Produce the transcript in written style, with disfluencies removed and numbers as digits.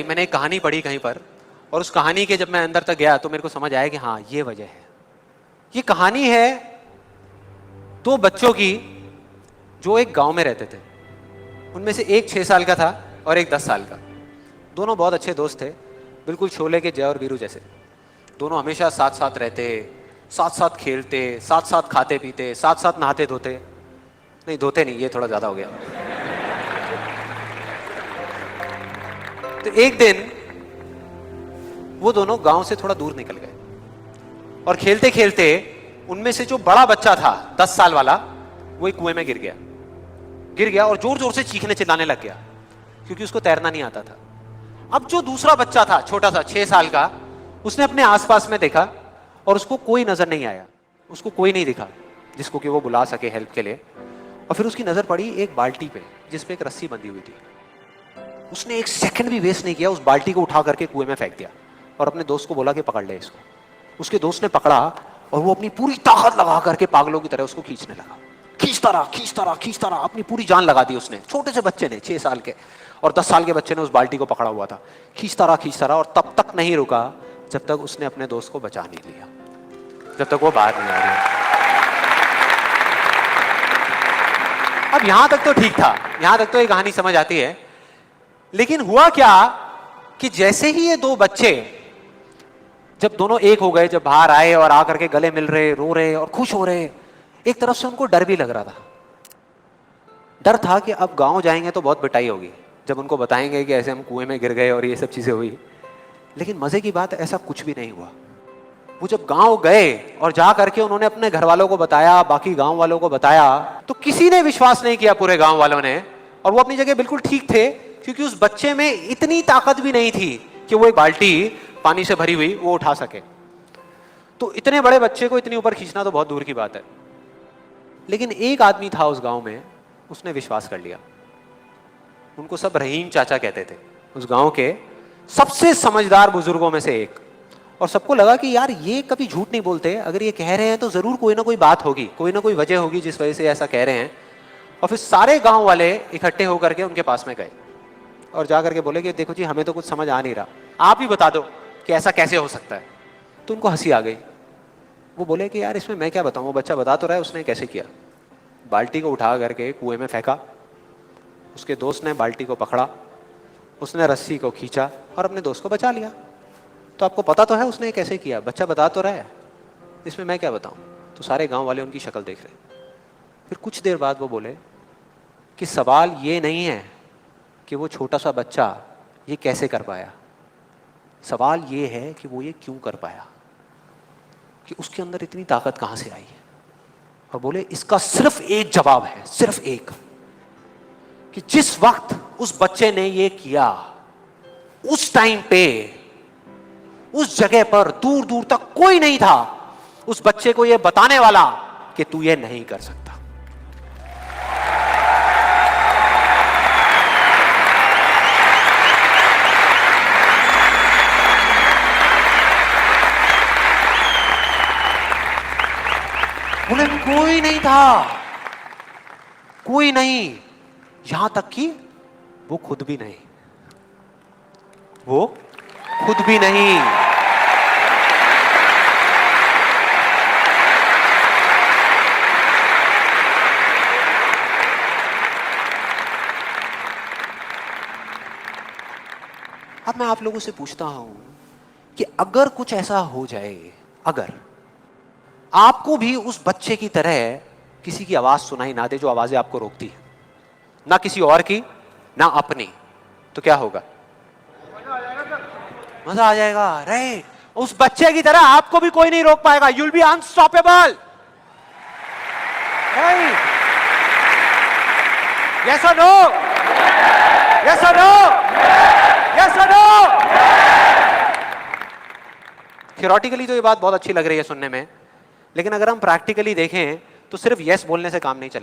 मैंने एक कहानी पढ़ी कहीं पर, और उस कहानी के जब मैं अंदर तक गया तो मेरे को समझ आया कि हाँ ये वजह है। ये कहानी है दो बच्चों की जो एक गांव में रहते थे। उनमें से एक 6 साल का था और एक 10 साल का। दोनों बहुत अच्छे दोस्त थे, बिल्कुल शोले के जय और वीरू जैसे। दोनों हमेशा साथ साथ रहते, साथ साथ खेलते, साथ साथ खाते पीते, साथ साथ नहाते धोते, नहीं धोते नहीं, ये थोड़ा ज्यादा हो गया। तो एक दिन वो दोनों गांव से थोड़ा दूर निकल गए और खेलते खेलते उनमें से जो बड़ा बच्चा था 10 साल वाला, वो एक कुएं में गिर गया और जोर जोर से चीखने चिल्लाने लग गया क्योंकि उसको तैरना नहीं आता था। अब जो दूसरा बच्चा था छोटा सा 6 साल का, उसने अपने आसपास में देखा और उसको कोई नजर नहीं आया, उसको कोई नहीं दिखा जिसको कि वो बुला सके हेल्प के लिए। और फिर उसकी नजर पड़ी एक बाल्टी पे जिसपे एक रस्सी बंधी हुई थी। उसने एक सेकंड भी वेस्ट नहीं किया, उस बाल्टी को उठा करके कुएं में फेंक दिया और अपने दोस्त को बोला कि पकड़ ले इसको। उसके दोस्त ने पकड़ा और वो अपनी पूरी ताकत लगा करके पागलों की तरह उसको खींचने लगा। खींचता रहा, अपनी पूरी जान लगा दी उसने। छोटे से बच्चे ने, 6 साल के और 10 साल के बच्चे ने उस बाल्टी को पकड़ा हुआ था। खींचता रहा और तब तक नहीं रुका जब तक उसने अपने दोस्त को बचा नहीं लिया, जब तक वो बाहर नहीं आ गया। अब यहां तक तो ठीक था, यहां तक तो ये कहानी समझ आती है। लेकिन हुआ क्या कि जैसे ही ये दो बच्चे जब दोनों एक हो गए, जब बाहर आए और आकर के गले मिल रहे, रो रहे और खुश हो रहे, एक तरफ से उनको डर भी लग रहा था। डर था कि अब गांव जाएंगे तो बहुत पिटाई होगी जब उनको बताएंगे कि ऐसे हम कुएं में गिर गए और ये सब चीजें हुई। लेकिन मजे की बात, ऐसा कुछ भी नहीं हुआ। वो जब गांव गए और जा करके उन्होंने अपने घर वालों को बताया, बाकी गांव वालों को बताया, तो किसी ने विश्वास नहीं किया, पूरे गांव वालों ने। और वो अपनी जगह बिल्कुल ठीक थे क्योंकि उस बच्चे में इतनी ताकत भी नहीं थी कि वो एक बाल्टी पानी से भरी हुई वो उठा सके। तो इतने बड़े बच्चे को इतनी ऊपर खींचना तो बहुत दूर की बात है। लेकिन एक आदमी था उस गांव में, उसने विश्वास कर लिया। उनको सब रहीम चाचा कहते थे, उस गांव के सबसे समझदार बुजुर्गों में से एक। और सबको लगा कि यार ये कभी झूठ नहीं बोलते, अगर ये कह रहे हैं तो जरूर कोई ना कोई बात होगी, कोई ना कोई वजह होगी जिस वजह से ऐसा कह रहे हैं। और फिर सारे गांव वाले इकट्ठे होकर के उनके पास में गए और जा करके बोले कि देखो जी, हमें तो कुछ समझ आ नहीं रहा, आप ही बता दो कि ऐसा कैसे हो सकता है। तो उनको हंसी आ गई। वो बोले कि यार इसमें मैं क्या बताऊं, वो बच्चा बता तो रहा है उसने कैसे किया। बाल्टी को उठा करके कुएं में फेंका, उसके दोस्त ने बाल्टी को पकड़ा, उसने रस्सी को खींचा और अपने दोस्त को बचा लिया। तो आपको पता तो है उसने कैसे किया, बच्चा बता तो रहा है, इसमें मैं क्या बताऊं। तो सारे गांव वाले उनकी शक्ल देख रहे। फिर कुछ देर बाद वो बोले कि सवाल ये नहीं है कि वो छोटा सा बच्चा ये कैसे कर पाया, सवाल ये है कि वो ये क्यों कर पाया, कि उसके अंदर इतनी ताकत कहां से आई है। और बोले इसका सिर्फ एक जवाब है, सिर्फ एक, कि जिस वक्त उस बच्चे ने ये किया, उस टाइम पे उस जगह पर दूर दूर तक कोई नहीं था उस बच्चे को ये बताने वाला कि तू ये नहीं कर सकता। बोले कोई नहीं था, कोई नहीं, यहां तक कि वो खुद भी नहीं, वो खुद भी नहीं। अब मैं आप लोगों से पूछता हूं कि अगर कुछ ऐसा हो जाए, अगर आपको भी उस बच्चे की तरह किसी की आवाज सुनाई ना दे जो आवाजें आपको रोकती है, ना किसी और की ना अपनी, तो क्या होगा? मजा आ जाएगा। राइट, उस बच्चे की तरह आपको भी कोई नहीं रोक पाएगा। You'll be unstoppable. Right, yes और नो, यस और नो, यस और नो। थियोरेटिकली तो ये बात बहुत अच्छी लग रही है सुनने में, लेकिन अगर हम प्रैक्टिकली देखें तो सिर्फ यस बोलने से काम नहीं चलेगा।